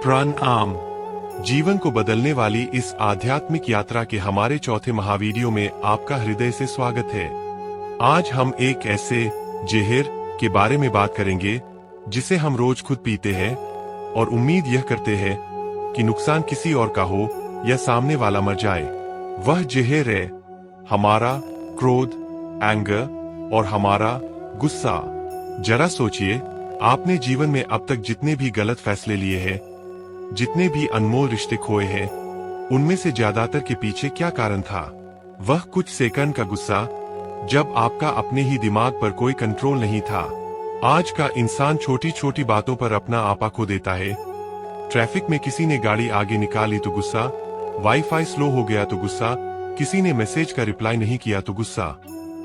प्रणाम। जीवन को बदलने वाली इस आध्यात्मिक यात्रा के हमारे चौथे महावीडियो में आपका हृदय से स्वागत है। आज हम एक ऐसे जहर के बारे में बात करेंगे जिसे हम रोज खुद पीते हैं और उम्मीद यह करते हैं कि नुकसान किसी और का हो या सामने वाला मर जाए। वह जहर है हमारा क्रोध, एंगर और हमारा गुस्सा। जरा सोचिए, आपने जीवन में अब तक जितने भी गलत फैसले लिए हैं, जितने भी अनमोल रिश्ते खोए हैं, उनमें से ज्यादातर के पीछे क्या कारण था? वह कुछ सेकंड का गुस्सा जब आपका अपने ही दिमाग पर कोई कंट्रोल नहीं था। आज का इंसान छोटी छोटी बातों पर अपना आपा खो देता है। ट्रैफिक में किसी ने गाड़ी आगे निकाली तो गुस्सा, वाईफाई स्लो हो गया तो गुस्सा, किसी ने मैसेज का रिप्लाई नहीं किया तो गुस्सा।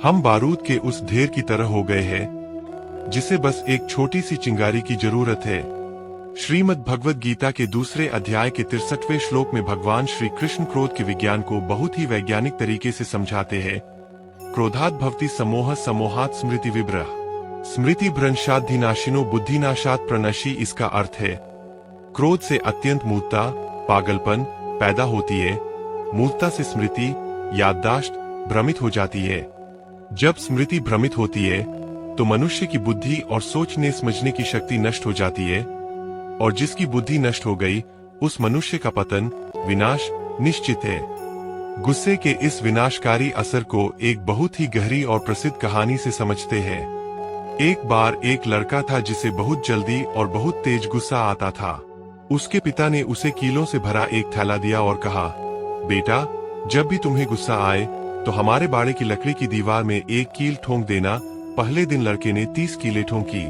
हम बारूद के उस ढेर की तरह हो गए हैं जिसे बस एक छोटी सी चिंगारी की जरूरत है। श्रीमद् भगवद गीता के दूसरे अध्याय के 63वें श्लोक में भगवान श्री कृष्ण क्रोध के विज्ञान को बहुत ही वैज्ञानिक तरीके से समझाते हैं। क्रोधात् भवति सम्मोहः, सम्मोहात् स्मृति विभ्रह, स्मृति भ्रंशाद्धि बुद्धिनाशात् प्रणशी। इसका अर्थ है क्रोध से अत्यंत मूर्खता, पागलपन पैदा होती है। मूर्खता से स्मृति, याददाश्त भ्रमित हो जाती है। जब स्मृति भ्रमित होती है तो मनुष्य की बुद्धि और सोचने समझने की शक्ति नष्ट हो जाती है, और जिसकी बुद्धि नष्ट हो गई उस मनुष्य का पतन, विनाश निश्चित है। गुस्से के इस विनाशकारी असर को एक बहुत ही गहरी और प्रसिद्ध कहानी से समझते हैं। एक बार एक लड़का था जिसे बहुत जल्दी और बहुत तेज गुस्सा आता था। उसके पिता ने उसे कीलों से भरा एक थैला दिया और कहा, बेटा, जब भी तुम्हें गुस्सा आए तो हमारे बाड़े की लकड़ी की दीवार में एक कील ठोंक देना। पहले दिन लड़के ने 30 कीलें ठोंकी।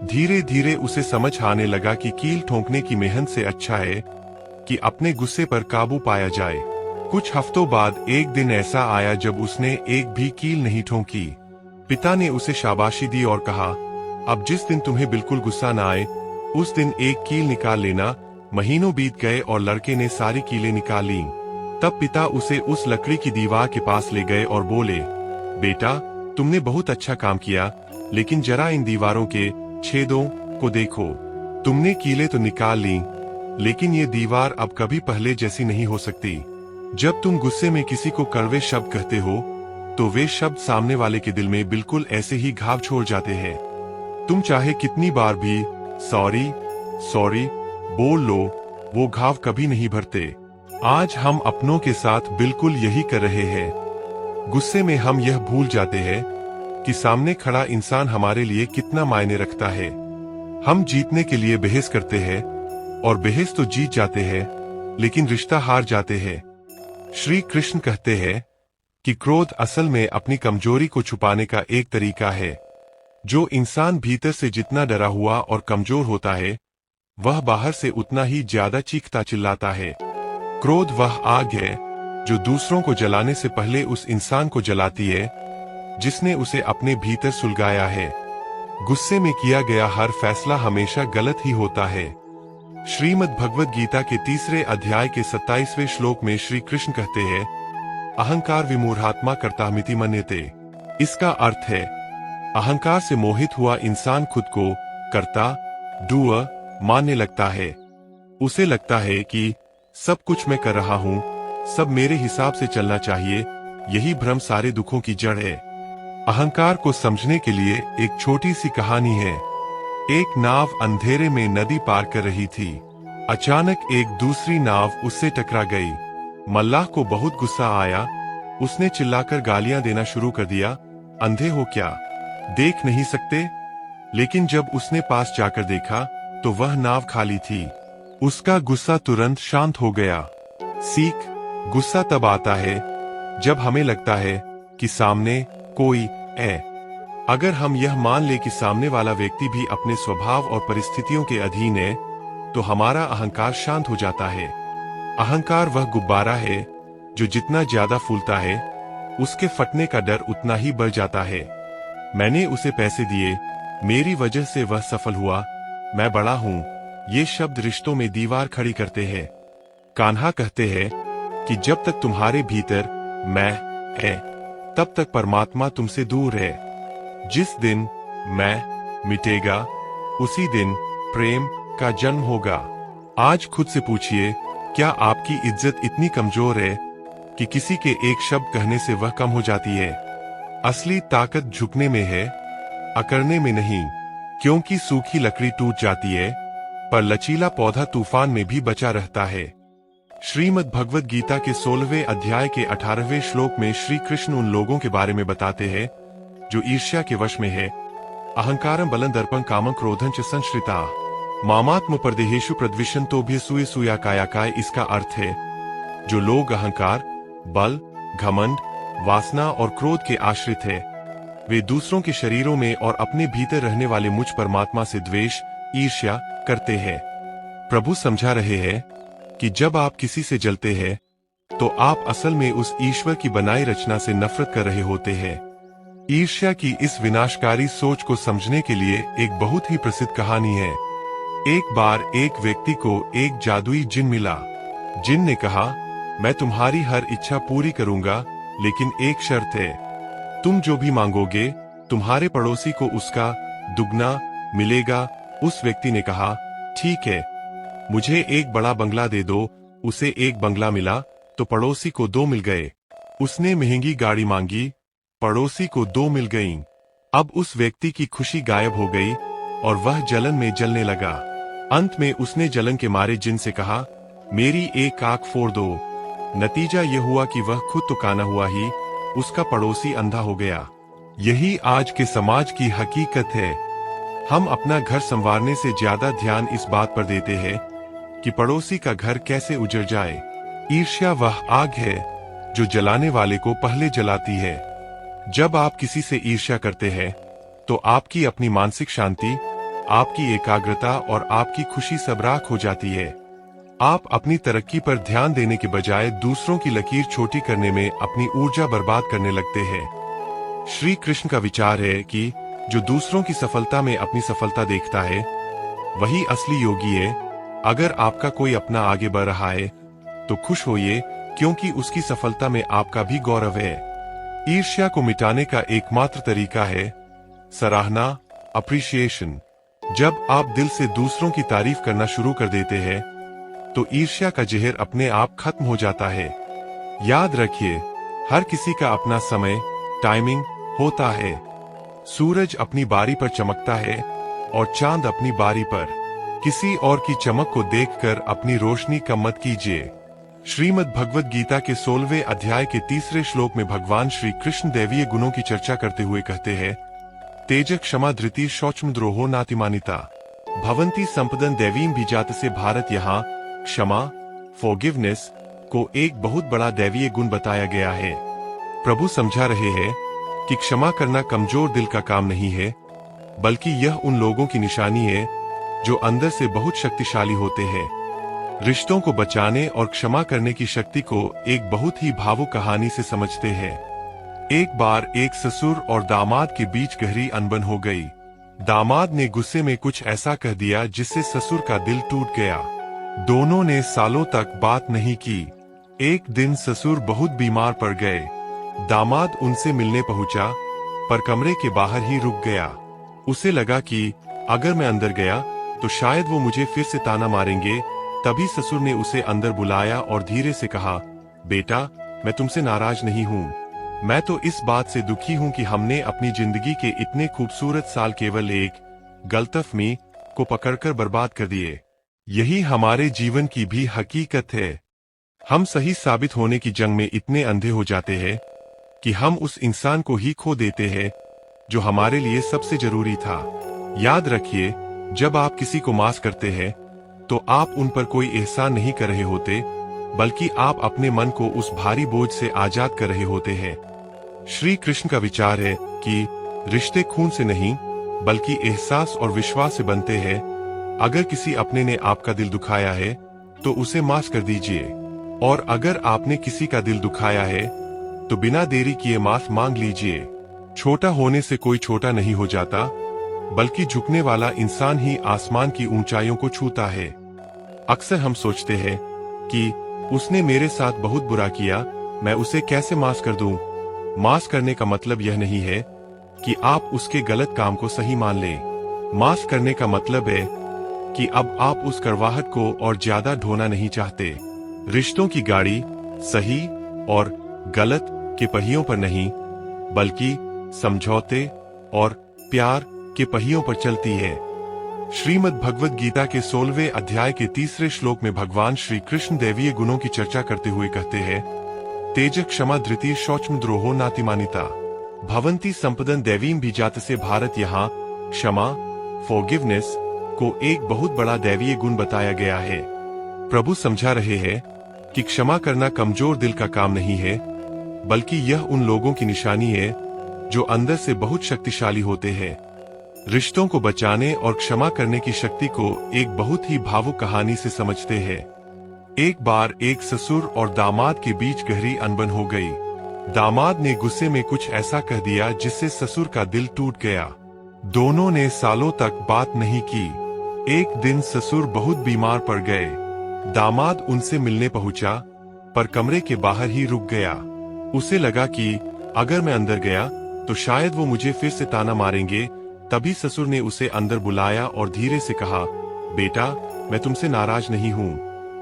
धीरे धीरे उसे समझ आने लगा कि कील ठोंकने की मेहनत से अच्छा है कि अपने गुस्से पर काबू पाया जाए। कुछ हफ्तों बाद एक दिन ऐसा आया जब उसने एक भी कील नहीं ठोंकी। पिता ने उसे शाबाशी दी और कहा, अब जिस दिन तुम्हें बिल्कुल गुस्सा न आए उस दिन एक कील निकाल लेना। महीनों बीत गए और लड़के ने सारी कीलें निकाल लीं। तब पिता उसे उस लकड़ी की दीवार के पास ले गए और बोले, बेटा, तुमने बहुत अच्छा काम किया, लेकिन जरा इन दीवारों के छेदों को देखो। तुमने कीलें तो निकाल ली, लेकिन ये दीवार अब कभी पहले जैसी नहीं हो सकती। जब तुम गुस्से में किसी को कड़वे शब्द कहते हो तो वे शब्द सामने वाले के दिल में बिल्कुल ऐसे ही घाव छोड़ जाते हैं। तुम चाहे कितनी बार भी सॉरी सॉरी बोल लो, वो घाव कभी नहीं भरते। आज हम अपनों के साथ बिल्कुल यही कर रहे हैं। गुस्से में हम यह भूल जाते हैं कि सामने खड़ा इंसान हमारे लिए कितना मायने रखता है। हम जीतने के लिए बहस करते हैं और बहस तो जीत जाते हैं, लेकिन रिश्ता हार जाते हैं। श्री कृष्ण कहते हैं कि क्रोध असल में अपनी कमजोरी को छुपाने का एक तरीका है। जो इंसान भीतर से जितना डरा हुआ और कमजोर होता है, वह बाहर से उतना ही ज्यादा चीखता चिल्लाता है। क्रोध वह आग है जो दूसरों को जलाने से पहले उस इंसान को जलाती है जिसने उसे अपने भीतर सुलगाया है। गुस्से में किया गया हर फैसला हमेशा गलत ही होता है। श्रीमद् भगवद गीता के तीसरे अध्याय के 27वें श्लोक में श्री कृष्ण कहते हैं, अहंकार विमूढ़ात्मा कर्तामिति मन्यते। इसका अर्थ है अहंकार से मोहित हुआ इंसान खुद को कर्ता, डूअर मानने लगता है। उसे लगता है कि सब कुछ मैं कर रहा हूँ, सब मेरे हिसाब से चलना चाहिए। यही भ्रम सारे दुखों की जड़ है। अहंकार को समझने के लिए एक छोटी सी कहानी है। एक नाव अंधेरे में नदी पार कर रही थी। अचानक एक दूसरी नाव उससे टकरा गई। मल्लाह को बहुत गुस्सा आया। उसने चिल्लाकर गालियां देना शुरू कर दिया, अंधे हो क्या, देख नहीं सकते? लेकिन जब उसने पास जाकर देखा तो वह नाव खाली थी। उसका गुस्सा तुरंत शांत हो गया। सीख, गुस्सा तब आता है जब हमें लगता है कि सामने कोई है। अगर हम यह मान ले कि सामने वाला व्यक्ति भी अपने स्वभाव और परिस्थितियों के अधीन है, तो हमारा अहंकार शांत हो जाता है। अहंकार वह गुब्बारा है जो जितना ज्यादा फूलता है, उसके फटने का डर उतना ही बढ़ जाता है। मैंने उसे पैसे दिए, मेरी वजह से वह सफल हुआ, मैं बड़ा हूँ, ये शब्द रिश्तों में दीवार खड़ी करते हैं। कान्हा कहते हैं कि जब तक तुम्हारे भीतर मैं है, तब तक परमात्मा तुमसे दूर है। जिस दिन मैं मिटेगा, उसी दिन प्रेम का जन्म होगा। आज खुद से पूछिए, क्या आपकी इज्जत इतनी कमजोर है कि किसी के एक शब्द कहने से वह कम हो जाती है? असली ताकत झुकने में है, अकड़ने में नहीं। क्योंकि सूखी लकड़ी टूट जाती है, पर लचीला पौधा तूफान में भी बचा रहता है। श्रीमद् भगवद गीता के 16वें अध्याय के 18वें श्लोक में श्री कृष्ण उन लोगों के बारे में बताते हैं जो ईर्ष्या के वश में है। अहंकारं बलं दर्पं कामं क्रोधं च संश्रिता मामात्म परदेहेषु प्रद्विषन्तोभ्यसूयसूया कायाकाय। इसका अर्थ है, जो लोग अहंकार, बल, घमंड, वासना और क्रोध के आश्रित है, वे दूसरों के शरीरों में और अपने भीतर रहने वाले मुझ परमात्मा से द्वेष, ईर्ष्या करते हैं। प्रभु समझा रहे हैं कि जब आप किसी से जलते हैं तो आप असल में उस ईश्वर की बनाई रचना से नफरत कर रहे होते हैं। ईर्ष्या की इस विनाशकारी सोच को समझने के लिए एक बहुत ही प्रसिद्ध कहानी है। एक बार एक व्यक्ति को एक जादुई जिन मिला। जिन ने कहा, मैं तुम्हारी हर इच्छा पूरी करूंगा, लेकिन एक शर्त है, तुम जो भी मांगोगे तुम्हारे पड़ोसी को उसका दुगना मिलेगा। उस व्यक्ति ने कहा, ठीक है, मुझे एक बड़ा बंगला दे दो। उसे एक बंगला मिला तो पड़ोसी को 2 मिल गए। उसने महंगी गाड़ी मांगी, पड़ोसी को 2 मिल गईं। अब उस व्यक्ति की खुशी गायब हो गई और वह जलन में जलने लगा। अंत में उसने जलन के मारे जिन से कहा, मेरी एक आंख फोड़ दो। नतीजा यह हुआ कि वह खुद तो काना हुआ ही, उसका पड़ोसी अंधा हो गया। यही आज के समाज की हकीकत है। हम अपना घर संवारने से ज्यादा ध्यान इस बात पर देते हैं कि पड़ोसी का घर कैसे उजड़ जाए। ईर्ष्या वह आग है जो जलाने वाले को पहले जलाती है। जब आप किसी से ईर्ष्या करते हैं तो आपकी अपनी मानसिक शांति, आपकी एकाग्रता और आपकी खुशी सब राख हो जाती है। आप अपनी तरक्की पर ध्यान देने के बजाय दूसरों की लकीर छोटी करने में अपनी ऊर्जा बर्बाद करने लगते हैं। श्री कृष्ण का विचार है कि जो दूसरों की सफलता में अपनी सफलता देखता है वही असली योगी है। अगर आपका कोई अपना आगे बढ़ रहा है तो खुश होइए, क्योंकि उसकी सफलता में आपका भी गौरव है। ईर्ष्या को मिटाने का एकमात्र तरीका है सराहना, अप्रिशिएशन। जब आप दिल से दूसरों की तारीफ करना शुरू कर देते हैं तो ईर्ष्या का जहर अपने आप खत्म हो जाता है। याद रखिए, हर किसी का अपना समय, टाइमिंग होता है। सूरज अपनी बारी पर चमकता है और चांद अपनी बारी पर। किसी और की चमक को देखकर अपनी रोशनी कम मत कीजिए। श्रीमद् भगवद गीता के 16वें अध्याय के 3 श्लोक में भगवान श्री कृष्ण दैवीय गुणों की चर्चा करते हुए कहते हैं, तेज क्षमा धृति शौचम द्रोहो नातिमानिता भवंती संपदन दैवीम भी जात से। भारत यहाँ क्षमा, फॉरगिवनेस को एक बहुत बड़ा दैवीय गुण बताया गया है। प्रभु समझा रहे हैं कि क्षमा करना कमजोर दिल का काम नहीं है, बल्कि यह उन लोगों की निशानी है जो अंदर से बहुत शक्तिशाली होते हैं। रिश्तों को बचाने और क्षमा करने की शक्ति को एक बहुत ही भावुक कहानी से समझते हैं। एक बार एक ससुर और दामाद के बीच गहरी अनबन हो गई। दामाद ने गुस्से में कुछ ऐसा कह दिया जिससे ससुर का दिल टूट गया। दोनों ने सालों तक बात नहीं की। एक दिन ससुर बहुत बीमार पड़ गए। दामाद उनसे मिलने पहुंचा, पर कमरे के बाहर ही रुक गया। उसे लगा कि अगर मैं अंदर गया तो शायद वो मुझे फिर से ताना मारेंगे। तभी ससुर ने उसे अंदर बुलाया और धीरे से कहा, बेटा, मैं तुमसे नाराज नहीं हूँ। मैं तो इस बात से दुखी हूँ कि हमने अपनी जिंदगी के इतने खूबसूरत साल केवल एक गलतफहमी को पकड़कर बर्बाद कर दिए। यही हमारे जीवन की भी हकीकत है। हम सही साबित होने की जंग में इतने अंधे हो जाते हैं कि हम उस इंसान को ही खो देते हैं जो हमारे लिए सबसे जरूरी था। याद रखिए, जब आप किसी को माफ करते हैं तो आप उन पर कोई एहसान नहीं कर रहे होते, बल्कि आप अपने मन को उस भारी बोझ से आजाद कर रहे होते हैं। श्री कृष्ण का विचार है कि रिश्ते खून से नहीं बल्कि एहसास और विश्वास से बनते हैं। अगर किसी अपने ने आपका दिल दुखाया है तो उसे माफ कर दीजिए, और अगर आपने किसी का दिल दुखाया है तो बिना देरी किए माफ मांग लीजिए। छोटा होने से कोई छोटा नहीं हो जाता, बल्कि झुकने वाला इंसान ही आसमान की ऊंचाइयों को छूता है। अक्सर हम सोचते हैं कि उसने मेरे साथ बहुत बुरा किया, मैं उसे कैसे माफ कर दूं। माफ करने का मतलब यह नहीं है कि आप उसके गलत काम को सही मान लें। माफ करने का मतलब है कि अब आप उस कड़वाहट को और ज्यादा ढोना नहीं चाहते। रिश्तों की गाड़ी सही और गलत के पहियों पर नहीं, बल्कि समझौते और प्यार के पहियों पर चलती है। श्रीमद् भगवद गीता के 16वें अध्याय के 3 श्लोक में भगवान श्री कृष्ण दैवीय गुणों की चर्चा करते हुए कहते हैं, तेज क्षमा धृति शौचम द्रोहो नातिमानिता भवंती संपदन दैवीम भी जात से भारत। यहाँ क्षमा फॉरगिवनेस को एक बहुत बड़ा दैवीय गुण बताया गया है। प्रभु समझा रहे हैं कि क्षमा करना कमजोर दिल का काम नहीं है, बल्कि यह उन लोगों की निशानी है जो अंदर से बहुत शक्तिशाली होते हैं। रिश्तों को बचाने और क्षमा करने की शक्ति को एक बहुत ही भावुक कहानी से समझते हैं। एक बार एक ससुर और दामाद के बीच गहरी अनबन हो गई। दामाद ने गुस्से में कुछ ऐसा कह दिया जिससे ससुर का दिल टूट गया। दोनों ने सालों तक बात नहीं की। एक दिन ससुर बहुत बीमार पड़ गए। दामाद उनसे मिलने पहुंचा, पर कमरे के बाहर ही रुक गया। उसे लगा कि अगर मैं अंदर गया तो शायद वो मुझे फिर से ताना मारेंगे। तभी ससुर ने उसे अंदर बुलाया और धीरे से कहा, बेटा, मैं तुमसे नाराज नहीं हूँ।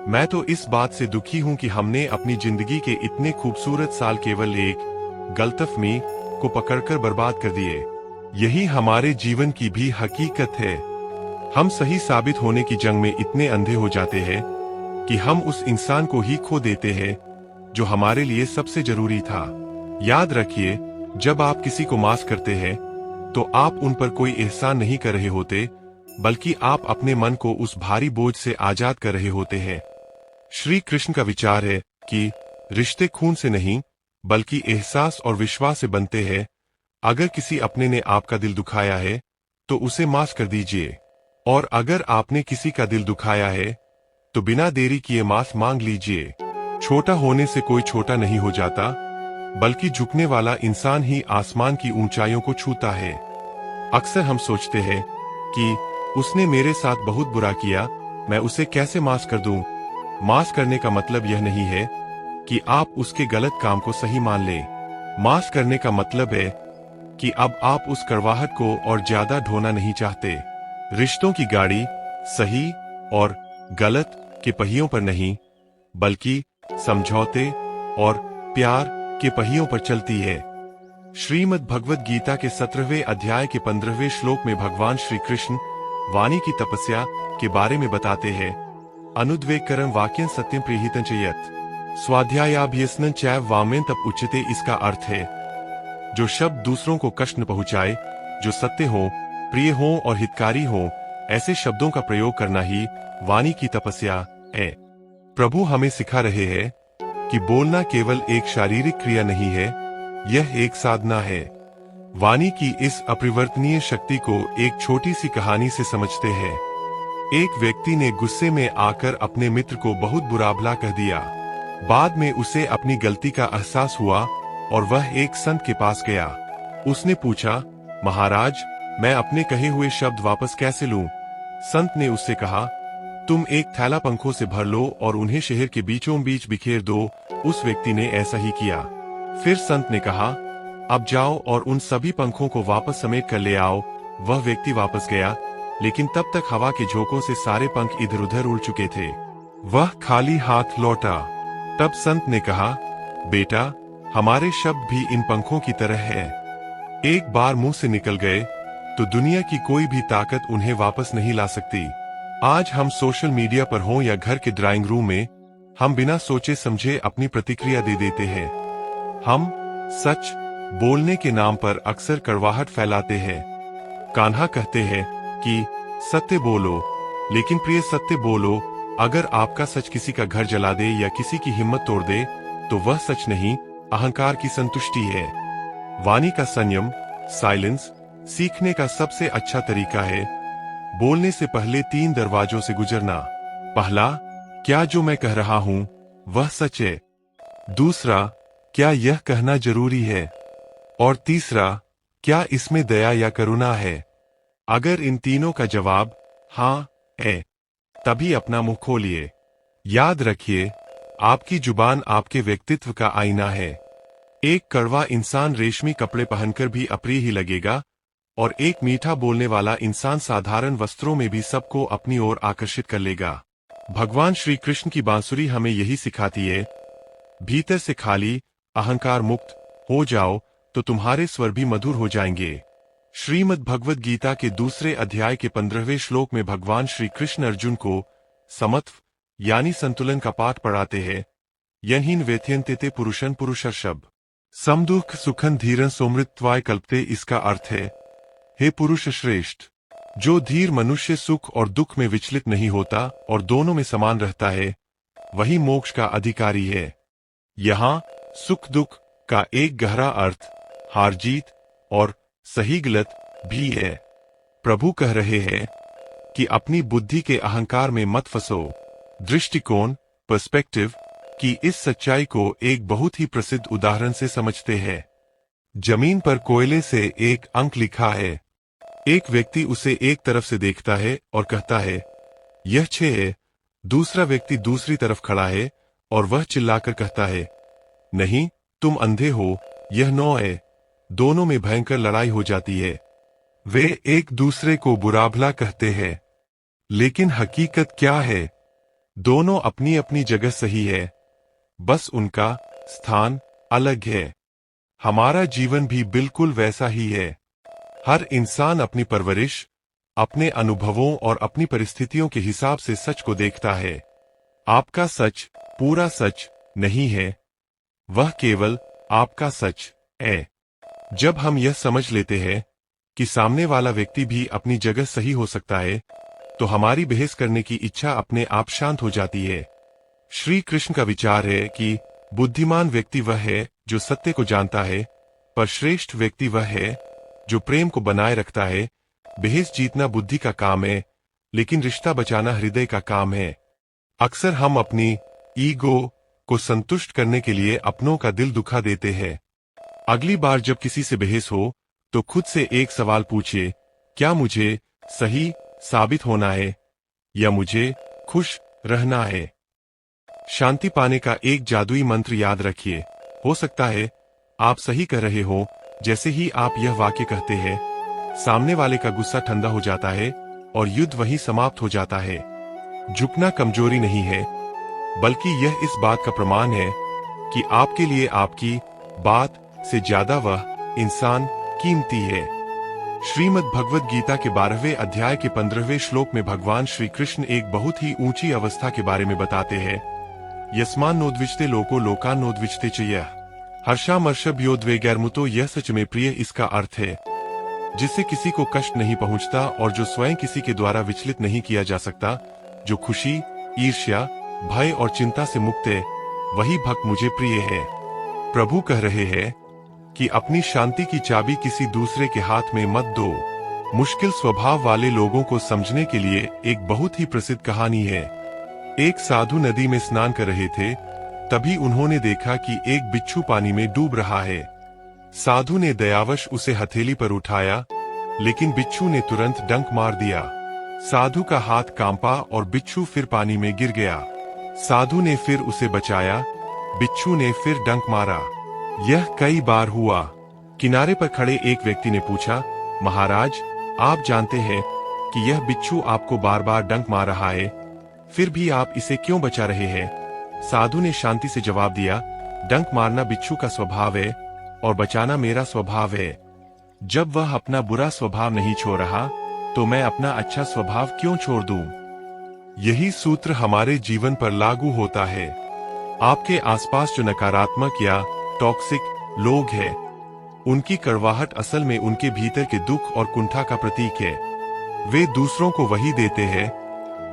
मैं तो इस बात से दुखी हूँ कि हमने अपनी जिंदगी के इतने खूबसूरत साल केवल एक गलतफहमी को पकड़कर बर्बाद कर दिए। यही हमारे जीवन की भी हकीकत है। हम सही साबित होने की जंग में इतने अंधे हो जाते हैं कि हम उस इंसान को ही खो देते हैं जो हमारे लिए सबसे जरूरी था। याद रखिए, जब आप किसी को माफ करते हैं तो आप उन पर कोई एहसान नहीं कर रहे होते, बल्कि आप अपने मन को उस भारी बोझ से आजाद कर रहे होते हैं। श्री कृष्ण का विचार है कि रिश्ते खून से नहीं, बल्कि एहसास और विश्वास से बनते हैं। अगर किसी अपने ने आपका दिल दुखाया है तो उसे माफ कर दीजिए, और अगर आपने किसी का दिल दुखाया है तो बिना देरी किए माफ मांग लीजिए। छोटा होने से कोई छोटा नहीं हो जाता, बल्कि झुकने वाला इंसान ही आसमान की ऊंचाइयों को छूता है। अक्सर हम सोचते हैं कि उसने मेरे साथ बहुत बुरा किया, मैं उसे कैसे माफ कर दूं। माफ करने का मतलब यह नहीं है कि आप उसके गलत काम को सही मान लें। माफ करने का मतलब है कि अब आप उस कड़वाहट को और ज्यादा ढोना नहीं चाहते। रिश्तों की गाड़ी सही और गलत के पहियों पर नहीं, बल्कि समझौते और प्यार के पहियों पर चलती है। श्रीमद् भगवद गीता के 17वें अध्याय के 15वें श्लोक में भगवान श्री कृष्ण वाणी की तपस्या के बारे में बताते हैं, अनुद्वेगकरं वाक्यं सत्यं प्रीहितं च यत् स्वाध्यायाभ्यसनं चैव वामेन तप उच्यते। इसका अर्थ है, जो शब्द दूसरों को कष्ट न पहुंचाए, जो सत्य हो, प्रिय हो और हितकारी हो, ऐसे शब्दों का प्रयोग करना ही वाणी की तपस्या है। प्रभु हमें सिखा रहे हैं कि बोलना केवल एक शारीरिक क्रिया नहीं है, यह एक साधना है। वाणी की इस अपरिवर्तनीय शक्ति को एक छोटी सी कहानी से समझते हैं। एक व्यक्ति ने गुस्से में आकर अपने मित्र को बहुत बुरा भला कह दिया। बाद में उसे अपनी गलती का एहसास हुआ और वह एक संत के पास गया। उसने पूछा, महाराज, मैं अपने कहे हुए शब्द वापस कैसे लूं? संत ने उससे कहा, तुम एक थैला पंखों से भर लो और उन्हें शहर के बीचों बीच बिखेर दो। उस व्यक्ति ने ऐसा ही किया। फिर संत ने कहा, अब जाओ और उन सभी पंखों को वापस समेट कर ले आओ। वह व्यक्ति वापस गया, लेकिन तब तक हवा के झोंकों से सारे पंख इधर उधर उड़ चुके थे। वह खाली हाथ लौटा। तब संत ने कहा, बेटा, हमारे शब्द भी इन पंखों की तरह है। एक बार मुंह से निकल गए तो दुनिया की कोई भी ताकत उन्हें वापस नहीं ला सकती। आज हम सोशल मीडिया पर हों या घर के ड्राइंग रूम में, हम बिना सोचे समझे अपनी प्रतिक्रिया दे देते हैं। हम सच बोलने के नाम पर अक्सर कड़वाहट फैलाते हैं। कान्हा कहते हैं कि सत्य बोलो, लेकिन प्रिय सत्य बोलो। अगर आपका सच किसी का घर जला दे या किसी की हिम्मत तोड़ दे तो वह सच नहीं, अहंकार की संतुष्टि है। वाणी का संयम, साइलेंस, सीखने का सबसे अच्छा तरीका है बोलने से पहले 3 दरवाजों से गुजरना। पहला, क्या जो मैं कह रहा हूं वह सच है? दूसरा, क्या यह कहना जरूरी है? और तीसरा, क्या इसमें दया या करुणा है? अगर इन तीनों का जवाब हाँ है, तभी अपना मुंह खोलिए। याद रखिए, आपकी जुबान आपके व्यक्तित्व का आईना है। एक कड़वा इंसान रेशमी कपड़े पहनकर भी अप्रिय ही लगेगा, और एक मीठा बोलने वाला इंसान साधारण वस्त्रों में भी सबको अपनी ओर आकर्षित कर लेगा। भगवान श्री कृष्ण की बांसुरी हमें यही सिखाती है, भीतर से खाली, अहंकार मुक्त हो जाओ तो तुम्हारे स्वर भी मधुर हो जाएंगे। श्रीमद् भगवद गीता के दूसरे अध्याय के 15वें श्लोक में भगवान श्री कृष्ण अर्जुन को समत्व यानी संतुलन का पाठ पढ़ाते हैं। यहीन व्यथयन्ते पुरुषन पुरुषर्षभ समदुख सुखन धीरन सोमृत्वाय कल्पते। इसका अर्थ है, हे पुरुष श्रेष्ठ, जो धीर मनुष्य सुख और दुख में विचलित नहीं होता और दोनों में समान रहता है, वही मोक्ष का अधिकारी है। यहाँ सुख दुख का एक गहरा अर्थ हार जीत और सही गलत भी है। प्रभु कह रहे हैं कि अपनी बुद्धि के अहंकार में मत फंसो। दृष्टिकोण पर्सपेक्टिव की इस सच्चाई को एक बहुत ही प्रसिद्ध उदाहरण से समझते हैं। जमीन पर कोयले से एक अंक लिखा है। एक व्यक्ति उसे एक तरफ से देखता है और कहता है, यह 6 है। दूसरा व्यक्ति दूसरी तरफ खड़ा है और वह चिल्लाकर कहता है, नहीं, तुम अंधे हो, यह 9 है। दोनों में भयंकर लड़ाई हो जाती है। वे एक दूसरे को बुरा भला कहते हैं, लेकिन हकीकत क्या है? दोनों अपनी अपनी जगह सही है, बस उनका स्थान अलग है। हमारा जीवन भी बिल्कुल वैसा ही है। हर इंसान अपनी परवरिश, अपने अनुभवों और अपनी परिस्थितियों के हिसाब से सच को देखता है। आपका सच पूरा सच नहीं है, वह केवल आपका सच है। जब हम यह समझ लेते हैं कि सामने वाला व्यक्ति भी अपनी जगह सही हो सकता है, तो हमारी बहस करने की इच्छा अपने आप शांत हो जाती है। श्री कृष्ण का विचार है कि बुद्धिमान व्यक्ति वह है जो सत्य को जानता है, पर श्रेष्ठ व्यक्ति वह है जो प्रेम को बनाए रखता है। बहस जीतना बुद्धि का काम है, लेकिन रिश्ता बचाना हृदय का काम है। अक्सर हम अपनी ईगो को संतुष्ट करने के लिए अपनों का दिल दुखा देते हैं। अगली बार जब किसी से बहस हो तो खुद से एक सवाल पूछिए, क्या मुझे सही साबित होना है या मुझे खुश रहना है? शांति पाने का एक जादुई मंत्र याद रखिए। हो सकता है आप सही कह रहे हो। जैसे ही आप यह वाक्य कहते हैं, सामने वाले का गुस्सा ठंडा हो जाता है और युद्ध वहीं समाप्त हो जाता है। झुकना कमजोरी नहीं है, बल्कि यह इस बात का प्रमाण है कि आपके लिए आपकी बात से ज्यादा वह इंसान कीमती है। श्रीमद् भगवद गीता के 12वें अध्याय के 15वें श्लोक में भगवान श्री कृष्ण एक बहुत ही ऊंची अवस्था के बारे में बताते हैं। यस्मान नोद्विचते लोको लोकान नोद्विचते च यह हर्षामर्षभ्योद्वेगैर्मुतो। यह सच में प्रिय इसका अर्थ है, जिससे किसी को कष्ट नहीं पहुंचता और जो स्वयं किसी के द्वारा विचलित नहीं किया जा सकता, जो खुशी, ईर्ष्या, भय और चिंता से मुक्त है, वही भक्त मुझे प्रिय है। प्रभु कह रहे हैं कि अपनी शांति की चाबी किसी दूसरे के हाथ में मत दो। मुश्किल स्वभाव वाले लोगों को समझने के लिए एक बहुत ही प्रसिद्ध कहानी है। एक साधु नदी में स्नान कर रहे थे, तभी उन्होंने देखा कि एक बिच्छू पानी में डूब रहा है। साधु ने दयावश उसे हथेली पर उठाया, लेकिन बिच्छू ने तुरंत डंक मार दिया। साधु का हाथ कांपा और बिच्छू फिर पानी में गिर गया। साधु ने फिर उसे बचाया, बिच्छू ने फिर डंक मारा। यह कई बार हुआ। किनारे पर खड़े एक व्यक्ति ने पूछा, महाराज, आप जानते हैं कि यह बिच्छू आपको बार बार डंक मार रहा है, फिर भी आप इसे क्यों बचा रहे हैं? साधु ने शांति से जवाब दिया, डंक मारना बिच्छू का स्वभाव है और बचाना मेरा स्वभाव है। जब वह अपना बुरा स्वभाव नहीं छोड़ रहा, तो मैं अपना अच्छा स्वभाव क्यों छोड़ दूं? यही सूत्र हमारे जीवन पर लागू होता है। आपके आसपास जो नकारात्मक या टॉक्सिक लोग हैं, उनकी कड़वाहट असल में उनके भीतर के दुख और कुंठा का प्रतीक है। वे दूसरों को वही देते हैं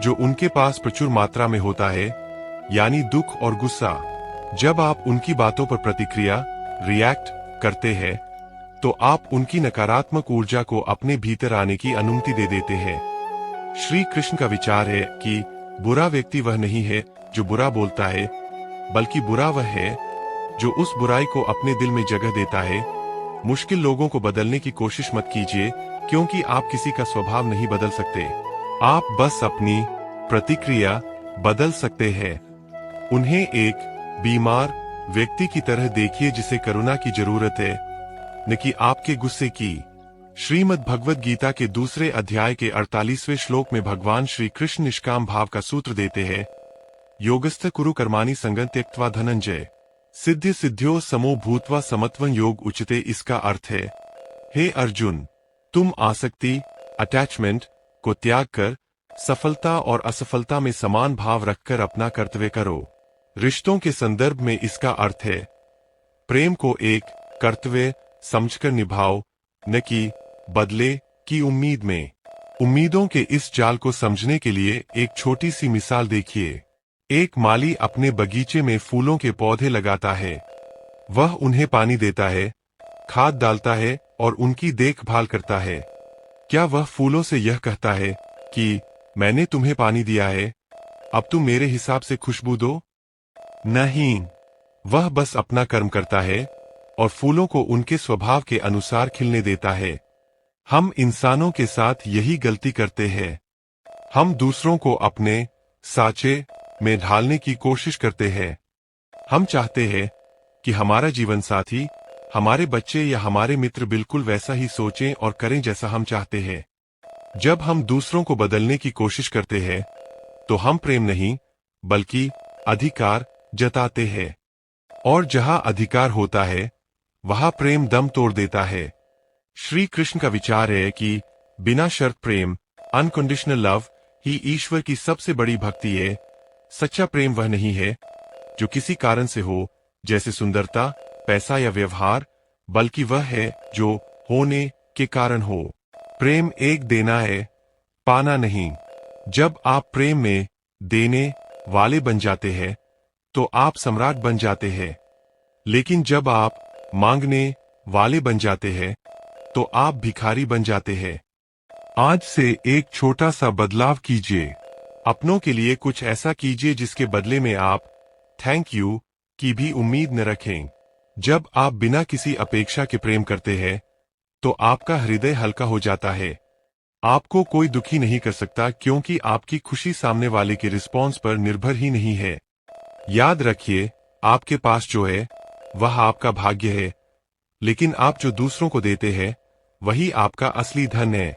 जो उनके पास प्रचुर मात्रा में होता है, यानी दुख और गुस्सा। जब आप उनकी बातों पर प्रतिक्रिया रिएक्ट करते हैं, तो आप उनकी नकारात्मक ऊर्जा को अपने भीतर आने की अनुमति दे देते हैं। श्री कृष्ण का विचार है कि बुरा व्यक्ति वह नहीं है जो बुरा बोलता है, बल्कि बुरा वह है जो उस बुराई को अपने दिल में जगह देता है। मुश्किल लोगों को बदलने की कोशिश मत कीजिए, क्योंकि आप किसी का स्वभाव नहीं बदल सकते। आप बस अपनी प्रतिक्रिया बदल सकते हैं। उन्हें एक बीमार व्यक्ति की तरह देखिए जिसे करुणा की जरूरत है, न कि आपके गुस्से की। श्रीमद् भगवद गीता के दूसरे अध्याय के 48वें श्लोक में भगवान श्री कृष्ण निष्काम भाव का सूत्र देते हैं, योगस्थ कुरु कर्माणि संगं त्यक्त्वा धनंजय सिद्धि सिद्ध्यो समो भूत्वा समत्वं योग उच्यते। इसका अर्थ है, हे अर्जुन, तुम आसक्ति अटैचमेंट को त्याग कर सफलता और असफलता में समान भाव रखकर अपना कर्तव्य करो। रिश्तों के संदर्भ में इसका अर्थ है, प्रेम को एक कर्तव्य समझकर निभाओ, न कि बदले की उम्मीद में। उम्मीदों के इस जाल को समझने के लिए एक छोटी सी मिसाल देखिए। एक माली अपने बगीचे में फूलों के पौधे लगाता है। वह उन्हें पानी देता है, खाद डालता है और उनकी देखभाल करता है। क्या वह फूलों से यह कहता है कि मैंने तुम्हें पानी दिया है, अब तुम मेरे हिसाब से खुशबू दो? नहीं, वह बस अपना कर्म करता है और फूलों को उनके स्वभाव के अनुसार खिलने देता है। हम इंसानों के साथ यही गलती करते हैं। हम दूसरों को अपने साँचे में ढालने की कोशिश करते हैं। हम चाहते हैं कि हमारा जीवन साथी, हमारे बच्चे या हमारे मित्र बिल्कुल वैसा ही सोचें और करें जैसा हम चाहते हैं। जब हम दूसरों को बदलने की कोशिश करते हैं तो हम प्रेम नहीं बल्कि अधिकार जताते हैं, और जहां अधिकार होता है वहां प्रेम दम तोड़ देता है। श्री कृष्ण का विचार है कि बिना शर्त प्रेम, अनकंडीशनल लव, ही ईश्वर की सबसे बड़ी भक्ति है। सच्चा प्रेम वह नहीं है जो किसी कारण से हो, जैसे सुंदरता, पैसा या व्यवहार, बल्कि वह है जो होने के कारण हो। प्रेम एक देना है, पाना नहीं। जब आप प्रेम में देने वाले बन जाते हैं तो आप सम्राट बन जाते हैं, लेकिन जब आप मांगने वाले बन जाते हैं तो आप भिखारी बन जाते हैं। आज से एक छोटा सा बदलाव कीजिए। अपनों के लिए कुछ ऐसा कीजिए जिसके बदले में आप थैंक यू की भी उम्मीद न रखें। जब आप बिना किसी अपेक्षा के प्रेम करते हैं तो आपका हृदय हल्का हो जाता है। आपको कोई दुखी नहीं कर सकता, क्योंकि आपकी खुशी सामने वाले के रिस्पॉन्स पर निर्भर ही नहीं है। याद रखिए, आपके पास जो है वह आपका भाग्य है, लेकिन आप जो दूसरों को देते हैं वही आपका असली धन है।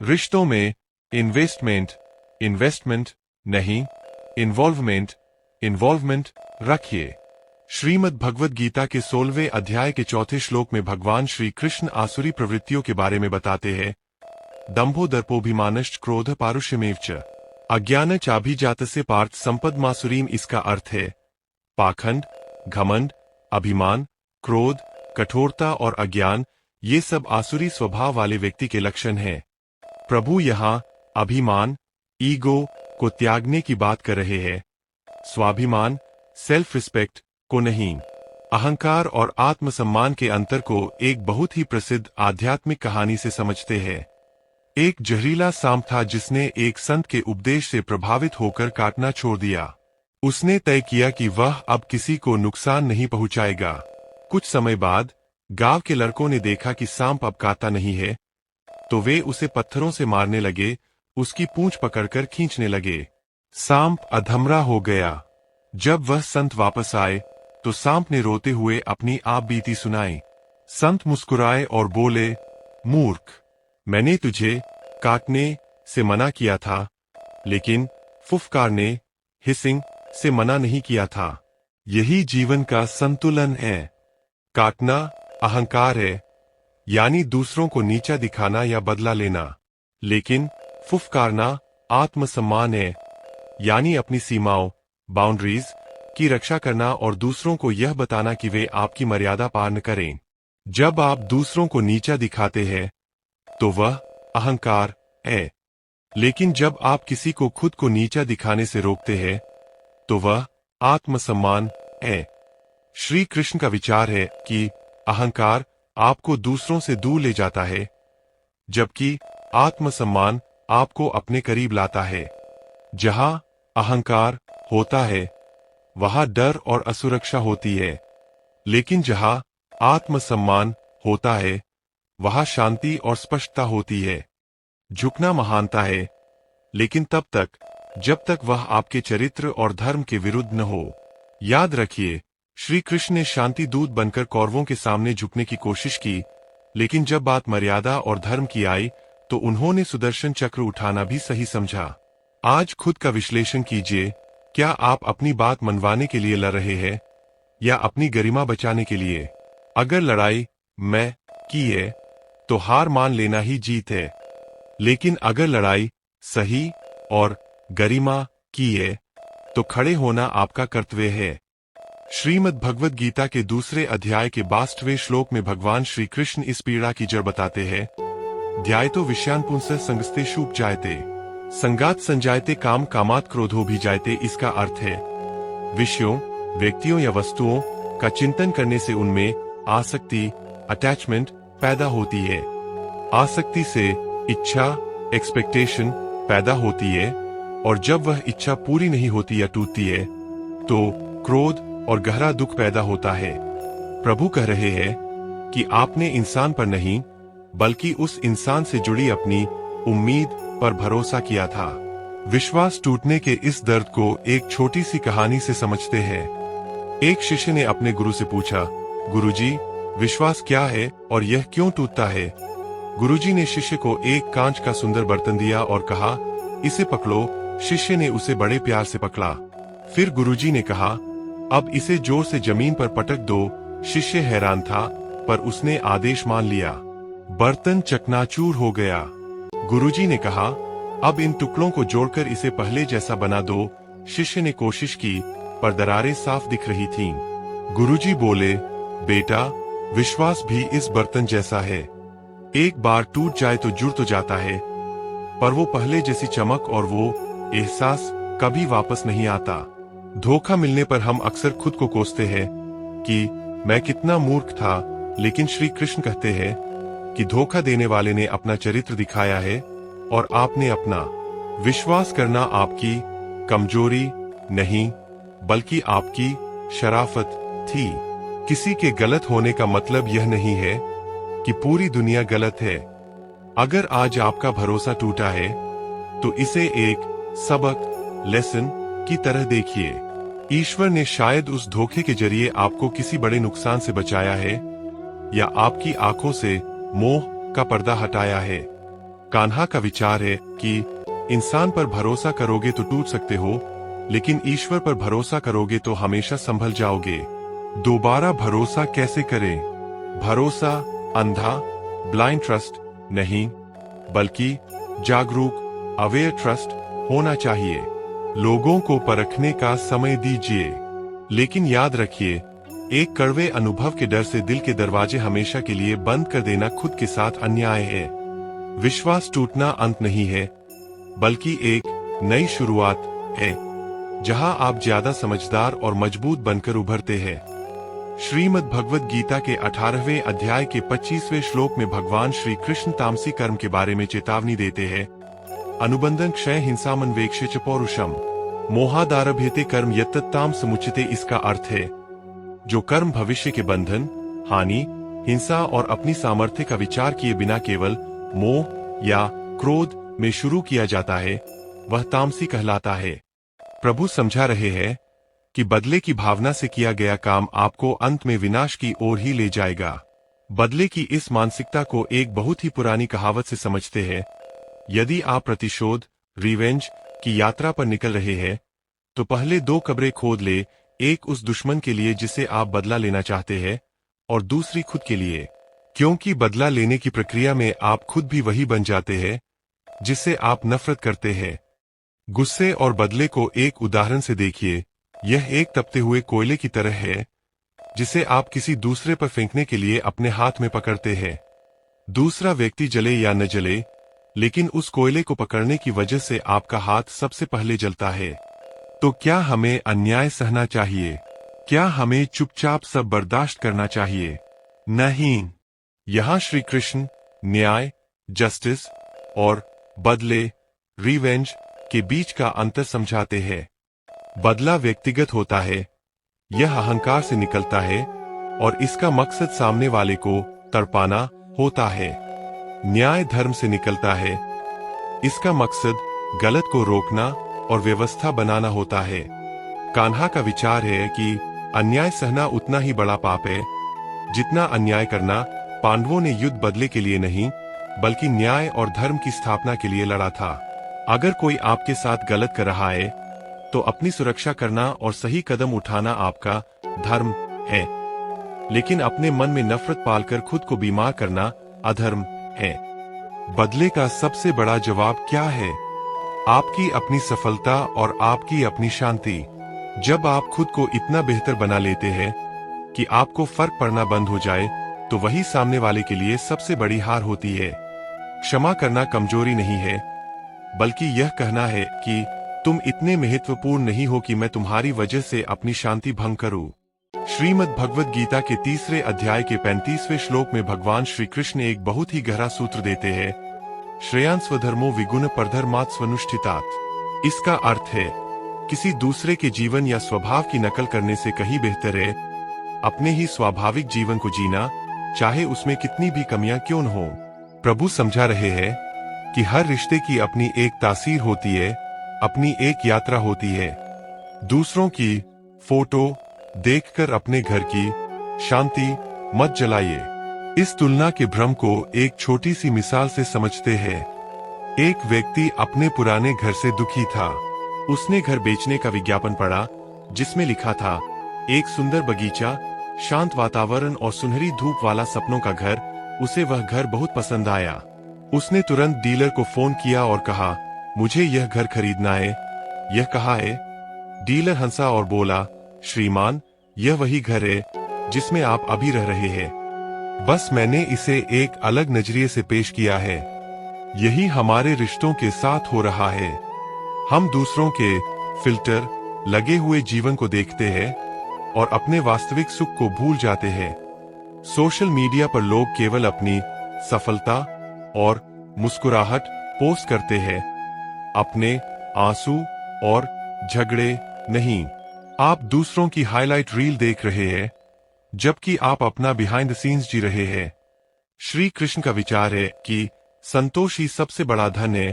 रिश्तों में इन्वेस्टमेंट नहीं, इन्वॉल्वमेंट रखिए। श्रीमद् भगवद गीता के 16वें अध्याय के 4 श्लोक में भगवान श्री कृष्ण आसुरी प्रवृत्तियों के बारे में बताते हैं, दंभो दर्पोभिमानश्च क्रोध पारुष्यमेव च अज्ञान चाभिजातस्य पार्थ संपदमासुरीम। इसका अर्थ है, पाखंड, घमंड, अभिमान, क्रोध, कठोरता और अज्ञान, ये सब आसुरी स्वभाव वाले व्यक्ति के लक्षण हैं। प्रभु यहाँ अभिमान, ईगो को त्यागने की बात कर रहे हैं, स्वाभिमान, सेल्फ रिस्पेक्ट को नहीं। अहंकार और आत्मसम्मान के अंतर को एक बहुत ही प्रसिद्ध आध्यात्मिक कहानी से समझते हैं। एक जहरीला सांप था जिसने एक संत के उपदेश से प्रभावित होकर काटना छोड़ दिया। उसने तय किया कि वह अब किसी को नुकसान नहीं पहुंचाएगा। कुछ समय बाद गांव के लड़कों ने देखा कि सांप अब काटता नहीं है, तो वे उसे पत्थरों से मारने लगे, उसकी पूंछ पकड़कर खींचने लगे। सांप अधमरा हो गया। जब वह संत वापस आए तो सांप ने रोते हुए अपनी आप बीती सुनाई। संत मुस्कुराए और बोले, मूर्ख, मैंने तुझे काटने से मना किया था, लेकिन फुफकारने, हिसिंग से मना नहीं किया था। यही जीवन का संतुलन है। काटना अहंकार है, यानी दूसरों को नीचा दिखाना या बदला लेना, लेकिन फुफकारना आत्मसम्मान है, यानी अपनी सीमाओं, बाउंड्रीज की रक्षा करना और दूसरों को यह बताना कि वे आपकी मर्यादा पार न करें। जब आप दूसरों को नीचा दिखाते हैं तो वह अहंकार है, लेकिन जब आप किसी को खुद को नीचा दिखाने से रोकते हैं तो वह आत्मसम्मान है। श्री कृष्ण का विचार है कि अहंकार आपको दूसरों से दूर ले जाता है, जबकि आत्मसम्मान आपको अपने करीब लाता है। जहां अहंकार होता है वहां डर और असुरक्षा होती है, लेकिन जहां आत्मसम्मान होता है वहां शांति और स्पष्टता होती है। झुकना महानता है, लेकिन तब तक जब तक वह आपके चरित्र और धर्म के विरुद्ध न हो। याद रखिए, श्री कृष्ण ने शांति दूत बनकर कौरवों के सामने झुकने की कोशिश की, लेकिन जब बात मर्यादा और धर्म की आई तो उन्होंने सुदर्शन चक्र उठाना भी सही समझा। आज खुद का विश्लेषण कीजिए, क्या आप अपनी बात मनवाने के लिए लड़ रहे हैं या अपनी गरिमा बचाने के लिए? अगर लड़ाई मैं की है तो हार मान लेना ही जीत है, लेकिन अगर लड़ाई सही और गरिमा की है तो खड़े होना आपका कर्तव्य है। श्रीमद् भगवद गीता के दूसरे अध्याय के 22वें श्लोक में भगवान श्री कृष्ण इस पीड़ा की जड़ बताते हैं। ध्यायतो विषयान पुंसः संगस्तेषु उपजायते, संगात संजायते काम कामात् क्रोधो भी जायते। इसका अर्थ है विषयों, व्यक्तियों या वस्तुओं का चिंतन करने से उनमें आसक्ति, अटैचमेंट पैदा होती है। आसक्ति से इच्छा, एक्सपेक्टेशन पैदा होती है, और जब वह इच्छा पूरी नहीं होती या टूटती है तो क्रोध और गहरा दुख पैदा होता है। प्रभु कह रहे हैं कि आपने इंसान पर नहीं बल्कि उस इंसान से जुड़ी अपनी उम्मीद पर भरोसा किया था। विश्वास टूटने के इस दर्द को एक छोटी सी कहानी से समझते हैं। एक शिष्य ने अपने गुरु से पूछा, गुरुजी, विश्वास क्या है और यह क्यों टूटता है? गुरुजी ने शिष्य को एक कांच का सुंदर बर्तन दिया और कहा, इसे पकड़ो। शिष्य ने उसे बड़े प्यार से पकड़ा। फिर गुरुजी ने कहा, अब इसे जोर से जमीन पर पटक दो। शिष्य हैरान था, पर उसने आदेश मान लिया। बर्तन चकनाचूर हो गया। गुरुजी ने कहा, अब इन टुकड़ों को जोड़कर इसे पहले जैसा बना दो। शिष्य ने कोशिश की, पर दरारें साफ दिख रही थीं। गुरुजी बोले, बेटा, विश्वास भी इस बर्तन जैसा है। एक बार टूट जाए तो जुड़ तो जाता है, पर वो पहले जैसी चमक और वो एहसास कभी वापस नहीं आता। धोखा मिलने पर हम अक्सर खुद को कोसते हैं कि मैं कितना मूर्ख था, लेकिन श्री कृष्ण कहते हैं कि धोखा देने वाले ने अपना चरित्र दिखाया है और आपने अपना। विश्वास करना आपकी कमजोरी नहीं बल्कि आपकी शराफत थी। किसी के गलत होने का मतलब यह नहीं है कि पूरी दुनिया गलत है। अगर आज आपका भरोसा टूटा है तो इसे एक सबक, लेसन की तरह देखिए। ईश्वर ने शायद उस धोखे के जरिए आपको किसी बड़े नुकसान से बचाया है या आपकी आंखों से मोह का पर्दा हटाया है। कान्हा का विचार है कि इंसान पर भरोसा करोगे तो टूट सकते हो, लेकिन ईश्वर पर भरोसा करोगे तो हमेशा संभल जाओगे। दोबारा भरोसा कैसे करें? भरोसा अंधा, ब्लाइंड ट्रस्ट नहीं, बल्कि जागरूक, अवेयर ट्रस्ट होना चाहिए। लोगों को परखने का समय दीजिए, लेकिन याद रखिए, एक कड़वे अनुभव के डर से दिल के दरवाजे हमेशा के लिए बंद कर देना खुद के साथ अन्याय है। विश्वास टूटना अंत नहीं है, बल्कि एक नई शुरुआत है, जहां आप ज्यादा समझदार और मजबूत बनकर उभरते हैं। श्रीमद् भगवद गीता के 18वें अध्याय के 25वें श्लोक में भगवान श्री कृष्ण तामसी कर्म के बारे में चेतावनी देते हैं। अनुबंधन क्षय हिंसामन्वेक्ष्य च पौरुषम मोहादारभ्यते कर्म यत्तत्ताम समुचिते। इसका अर्थ है, जो कर्म भविष्य के बंधन, हानि, हिंसा और अपनी सामर्थ्य का विचार किए बिना केवल मोह या क्रोध में शुरू किया जाता है, वह तामसी कहलाता है। प्रभु समझा रहे हैं कि बदले की भावना से किया गया काम आपको अंत में विनाश की ओर ही ले जाएगा। बदले की इस मानसिकता को एक बहुत ही पुरानी कहावत से समझते हैं। यदि आप प्रतिशोध, रिवेंज की यात्रा पर निकल रहे हैं, तो पहले 2 कब्रें खोद ले, एक उस दुश्मन के लिए जिसे आप बदला लेना चाहते हैं और दूसरी खुद के लिए, क्योंकि बदला लेने की प्रक्रिया में आप खुद भी वही बन जाते हैं जिससे आप नफरत करते हैं। गुस्से और बदले को एक उदाहरण से देखिए। यह एक तपते हुए कोयले की तरह है जिसे आप किसी दूसरे पर फेंकने के लिए अपने हाथ में पकड़ते हैं। दूसरा व्यक्ति जले या न जले, लेकिन उस कोयले को पकड़ने की वजह से आपका हाथ सबसे पहले जलता है। तो क्या हमें अन्याय सहना चाहिए? क्या हमें चुपचाप सब बर्दाश्त करना चाहिए? नहीं। यहाँ श्री कृष्ण न्याय, जस्टिस और बदले, रिवेंज के बीच का अंतर समझाते हैं। बदला व्यक्तिगत होता है, यह अहंकार से निकलता है और इसका मकसद सामने वाले को तड़पाना होता है। न्याय धर्म से निकलता है, इसका मकसद गलत को रोकना और व्यवस्था बनाना होता है। कान्हा का विचार है कि अन्याय सहना उतना ही बड़ा पाप है जितना अन्याय करना पांडवों ने युद्ध बदले के लिए नहीं, बल्कि न्याय और धर्म की स्थापना के लिए लड़ा था। अगर कोई आपके साथ गलत कर रहा है, तो अपनी सुरक्षा करना और सही कदम उठाना आपका धर्म है। लेकिन अपने मन में नफरत पालकर खुद को बीमार करना अधर्म है। बदले का सबसे बड़ा जवाब क्या है? आपकी अपनी सफलता और आपकी अपनी शांति। जब आप खुद को इतना बेहतर बना लेते हैं कि आपको फर्क पड़ना बंद हो जाए, तो वही सामने वाले के लिए सबसे बड़ी हार होती है। क्षमा करना कमजोरी नहीं है, बल्कि यह कहना है कि तुम इतने महत्वपूर्ण नहीं हो कि मैं तुम्हारी वजह से अपनी शांति भंग करूं। श्रीमद् भगवद गीता के 3 अध्याय के 35वें श्लोक में भगवान श्री कृष्ण एक बहुत ही गहरा सूत्र देते हैं, श्रेयान् स्वधर्मो विगुण परधर्मात् स्वनुष्ठितात्। इसका अर्थ है, किसी दूसरे के जीवन या स्वभाव की नकल करने से कहीं बेहतर है अपने ही स्वाभाविक जीवन को जीना, चाहे उसमें कितनी भी कमियां क्यों न हो। प्रभु समझा रहे हैं कि हर रिश्ते की अपनी एक तासीर होती है, अपनी एक यात्रा होती है। दूसरों की फोटो देखकर अपने घर की शांति मत जलाइए। इस तुलना के भ्रम को एक छोटी सी मिसाल से समझते हैं। एक व्यक्ति अपने पुराने घर से दुखी था। उसने घर बेचने का विज्ञापन पढ़ा, जिसमें लिखा था, एक सुंदर बगीचा, शांत वातावरण और सुनहरी धूप वाला सपनों का घर। उसे वह घर बहुत पसंद आया। उसने तुरंत डीलर को फोन किया और कहा, मुझे यह घर खरीदना है। यह कहाँ है? डीलर हंसा और बोला, श्रीमान, यह वही घर है जिसमें आप अभी रह रहे हैं। बस मैंने इसे एक अलग नजरिए से पेश किया है। यही हमारे रिश्तों के साथ हो रहा है। हम दूसरों के फिल्टर लगे हुए जीवन को देखते हैं और अपने वास्तविक सुख को भूल जाते हैं। सोशल मीडिया पर लोग केवल अपनी सफलता और मुस्कुराहट पोस्ट करते हैं, अपने आंसू और झगड़े नहीं। आप दूसरों की हाईलाइट रील देख रहे हैं, जबकि आप अपना बिहाइंड द सीन्स जी रहे हैं। श्री कृष्ण का विचार है कि संतोष ही सबसे बड़ा धन है।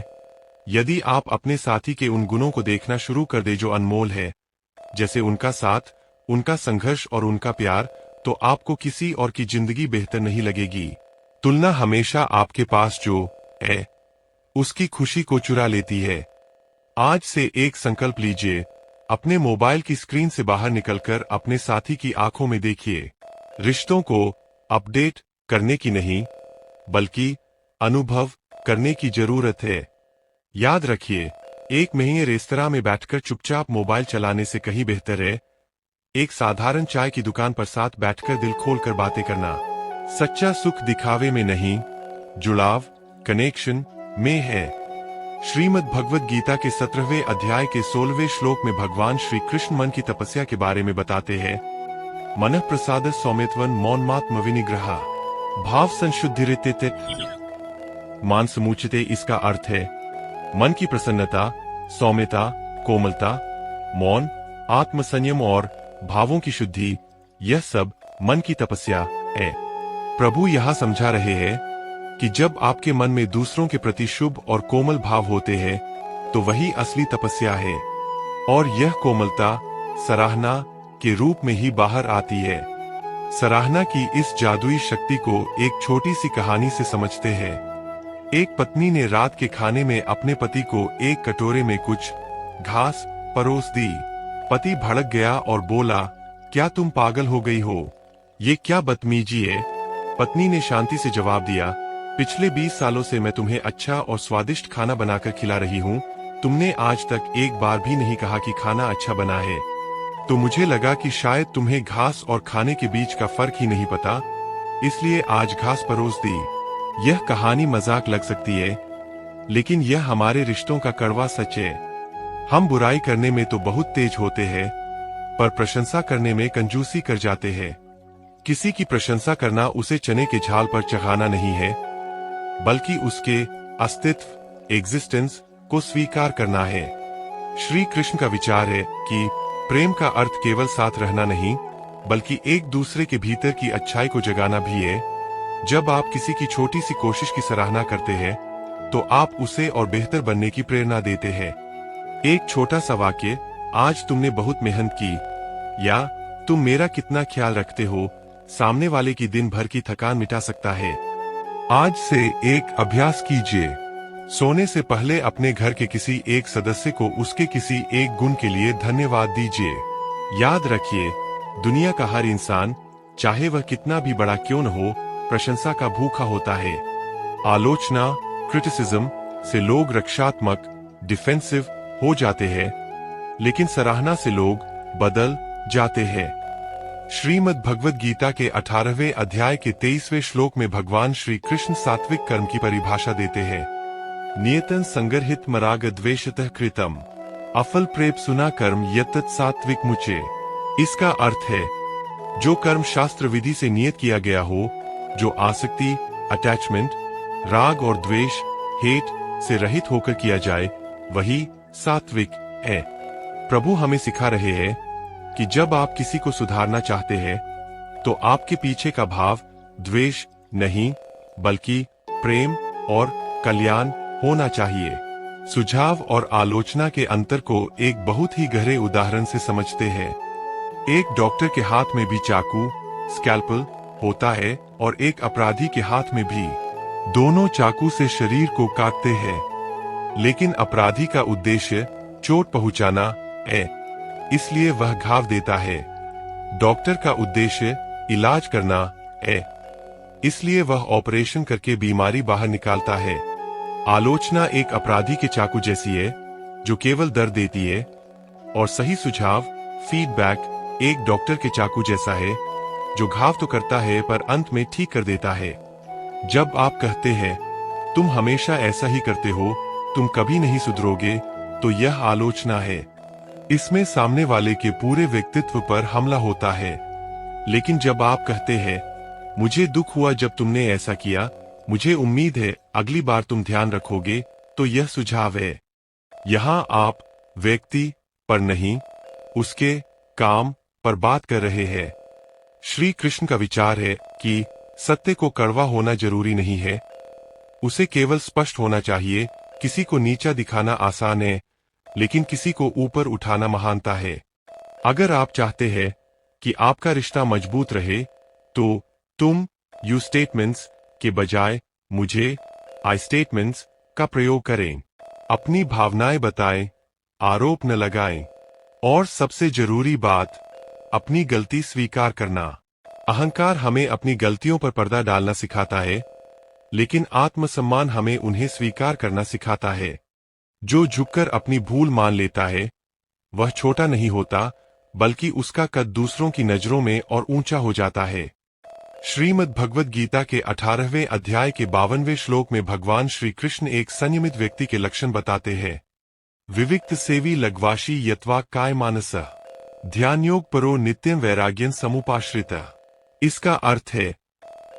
यदि आप अपने साथी के उन गुणों को देखना शुरू कर दे जो अनमोल है, जैसे उनका साथ, उनका संघर्ष और उनका प्यार, तो आपको किसी और की जिंदगी बेहतर नहीं लगेगी। तुलना हमेशा आपके पास जो है उसकी खुशी को चुरा लेती है। आज से एक संकल्प लीजिए, अपने मोबाइल की स्क्रीन से बाहर निकलकर अपने साथी की आंखों में देखिए। रिश्तों को अपडेट करने की नहीं, बल्कि अनुभव करने की जरूरत है। याद रखिए, एक महीने रेस्तरां में बैठकर चुपचाप मोबाइल चलाने से कहीं बेहतर है एक साधारण चाय की दुकान पर साथ बैठकर दिल खोलकर बातें करना। सच्चा सुख दिखावे में नहीं, जुड़ाव कनेक्शन में है। श्रीमद् भगवद गीता के 17वें अध्याय के 16वें श्लोक में भगवान श्री कृष्ण मन की तपस्या के बारे में बताते हैं, मनः प्रसाद सौम्यत्वं मौनमात्म विनिग्रह भाव संशुद्धिरित्यते मान समुचिते। इसका अर्थ है मन की प्रसन्नता, सौम्यता, कोमलता, मौन, आत्मसंयम और भावों की शुद्धि, यह सब मन की तपस्या है। प्रभु यहाँ समझा रहे हैं कि जब आपके मन में दूसरों के प्रति शुभ और कोमल भाव होते हैं, तो वही असली तपस्या है। और यह कोमलता सराहना के रूप में ही बाहर आती है। सराहना की इस जादुई शक्ति को एक छोटी सी कहानी से समझते हैं। एक पत्नी ने रात के खाने में अपने पति को एक कटोरे में कुछ घास परोस दी। पति भड़क गया और बोला, क्या तुम पागल हो गई हो? ये क्या बदतमीजी है? पत्नी ने शांति से जवाब दिया, पिछले 20 सालों से मैं तुम्हें अच्छा और स्वादिष्ट खाना बनाकर खिला रही हूँ। तुमने आज तक एक बार भी नहीं कहा कि खाना अच्छा बना है। तो मुझे लगा कि शायद तुम्हें घास और खाने के बीच का फर्क ही नहीं पता, इसलिए आज घास परोस दी। यह कहानी मजाक लग सकती है, लेकिन यह हमारे रिश्तों का कड़वा सच है। हम बुराई करने में तो बहुत तेज होते हैं, पर प्रशंसा करने में कंजूसी कर जाते हैं। किसी की प्रशंसा करना उसे चने के झाल पर चढ़ाना नहीं है, बल्कि उसके अस्तित्व एग्जिस्टेंस को स्वीकार करना है। श्री कृष्ण का विचार है कि प्रेम का अर्थ केवल साथ रहना नहीं, बल्कि एक दूसरे के भीतर की अच्छाई को जगाना भी है। जब आप किसी की छोटी सी कोशिश की सराहना करते हैं, तो आप उसे और बेहतर बनने की प्रेरणा देते हैं। एक छोटा सा वाक्य, आज तुमने बहुत मेहनत की, या तुम मेरा कितना ख्याल रखते हो, सामने वाले की दिन भर की थकान मिटा सकता है। आज से एक अभ्यास कीजिए। सोने से पहले अपने घर के किसी एक सदस्य को उसके किसी एक गुण के लिए धन्यवाद दीजिए। याद रखिए, दुनिया का हर इंसान, चाहे वह कितना भी बड़ा क्यों न हो, प्रशंसा का भूखा होता है। आलोचना, क्रिटिसिज्म से लोग रक्षात्मक, डिफेंसिव हो जाते हैं, लेकिन सराहना से लोग बदल जाते हैं। श्रीमद् भगवद गीता के 18वें अध्याय के 23वें श्लोक में भगवान श्री कृष्ण सात्विक कर्म की परिभाषा देते हैं। नियतं संगरहित मराग द्वेषतः कृतम अफल प्रेप सुना कर्म यत्तत् सात्विक मुचे। इसका अर्थ है, जो कर्म शास्त्र विधि से नियत किया गया हो, जो आसक्ति, अटैचमेंट, राग और द्वेष, हेट से रहित होकर किया जाए, वही सात्विक है। प्रभु हमें सिखा रहे हैं कि जब आप किसी को सुधारना चाहते हैं, तो आपके पीछे का भाव द्वेष नहीं, बल्कि प्रेम और कल्याण होना चाहिए। सुझाव और आलोचना के अंतर को एक बहुत ही गहरे उदाहरण से समझते हैं। एक डॉक्टर के हाथ में भी चाकू, स्कैल्पल होता है, और एक अपराधी के हाथ में भी। दोनों चाकू से शरीर को काटते हैं, लेकिन अपराधी का उद्देश्य चोट पहुंचाना है, इसलिए वह घाव देता है। डॉक्टर का उद्देश्य इलाज करना है, इसलिए वह ऑपरेशन करके बीमारी बाहर निकालता है। आलोचना एक अपराधी के चाकू जैसी है, जो केवल दर्द देती है, और सही सुझाव, फीडबैक, एक डॉक्टर के चाकू जैसा है, जो घाव तो करता है पर अंत में ठीक कर देता है। जब आप कहते हैं, तुम हमेशा ऐसा ही करते हो, तुम कभी नहीं सुधरोगे, तो यह आलोचना है। इसमें सामने वाले के पूरे व्यक्तित्व पर हमला होता है। लेकिन जब आप कहते हैं, मुझे दुख हुआ जब तुमने ऐसा किया, मुझे उम्मीद है अगली बार तुम ध्यान रखोगे, तो यह सुझाव है। यहाँ आप व्यक्ति पर नहीं, उसके काम पर बात कर रहे हैं। श्री कृष्ण का विचार है कि सत्य को कड़वा होना जरूरी नहीं है, उसे केवल स्पष्ट होना चाहिए। किसी को नीचा दिखाना आसान है, लेकिन किसी को ऊपर उठाना महानता है। अगर आप चाहते हैं कि आपका रिश्ता मजबूत रहे, तो तुम यू स्टेटमेंट्स के बजाय मुझे आई स्टेटमेंट्स का प्रयोग करें। अपनी भावनाएं बताएं, आरोप न लगाएं, और सबसे जरूरी बात, अपनी गलती स्वीकार करना। अहंकार हमें अपनी गलतियों पर पर्दा डालना सिखाता है, लेकिन आत्मसम्मान हमें उन्हें स्वीकार करना सिखाता है। जो झुककर अपनी भूल मान लेता है, वह छोटा नहीं होता, बल्कि उसका कद दूसरों की नजरों में और ऊंचा हो जाता है। श्रीमद् भगवद गीता के 18वें अध्याय के 52वें श्लोक में भगवान श्री कृष्ण एक संयमित व्यक्ति के लक्षण बताते हैं। विविक्त सेवी लग्वाशी यत्वा काय मानस ध्यान योग परो नित्यं वैराग्यं समुपाश्रित। इसका अर्थ है,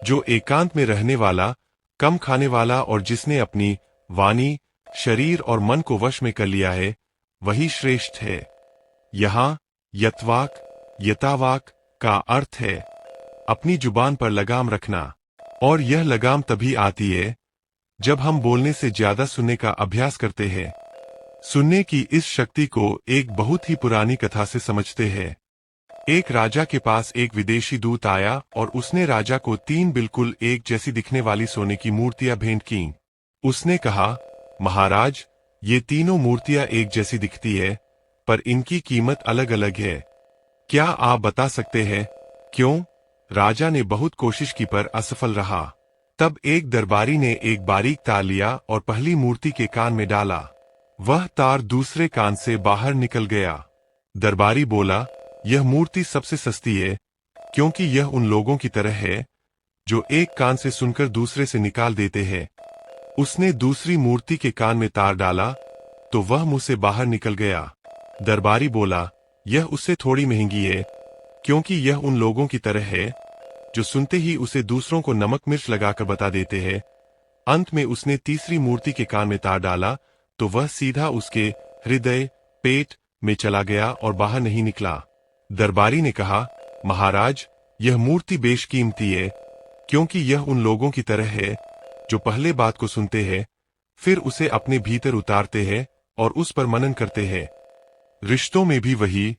जो एकांत में रहने वाला, कम खाने वाला और जिसने अपनी वाणी, शरीर और मन को वश में कर लिया है, वही श्रेष्ठ है। यहाँ यत्वाक, यतावाक का अर्थ है अपनी जुबान पर लगाम रखना, और यह लगाम तभी आती है जब हम बोलने से ज्यादा सुनने का अभ्यास करते हैं। सुनने की इस शक्ति को एक बहुत ही पुरानी कथा से समझते हैं। एक राजा के पास एक विदेशी दूत आया और उसने राजा को 3 बिल्कुल एक जैसी दिखने वाली सोने की मूर्तियां भेंट की। उसने कहा, महाराज, ये तीनों मूर्तियां एक जैसी दिखती है, पर इनकी कीमत अलग अलग है। क्या आप बता सकते हैं क्यों? राजा ने बहुत कोशिश की पर असफल रहा। तब एक दरबारी ने एक बारीक तार लिया और पहली मूर्ति के कान में डाला। वह तार दूसरे कान से बाहर निकल गया। दरबारी बोला, यह मूर्ति सबसे सस्ती है, क्योंकि यह उन लोगों की तरह है जो एक कान से सुनकर दूसरे से निकाल देते हैं। उसने दूसरी मूर्ति के कान में तार डाला तो वह मुंह से बाहर निकल गया। दरबारी बोला, यह उससे थोड़ी महंगी है, क्योंकि यह उन लोगों की तरह है जो सुनते ही उसे दूसरों को नमक मिर्च लगाकर बता देते हैं। अंत में उसने तीसरी मूर्ति के कान में तार डाला तो वह सीधा उसके हृदय, पेट में चला गया और बाहर नहीं निकला। दरबारी ने कहा, महाराज, यह मूर्ति बेशकीमती है, क्योंकि यह उन लोगों की तरह है जो पहले बात को सुनते हैं, फिर उसे अपने भीतर उतारते हैं और उस पर मनन करते हैं। रिश्तों में भी वही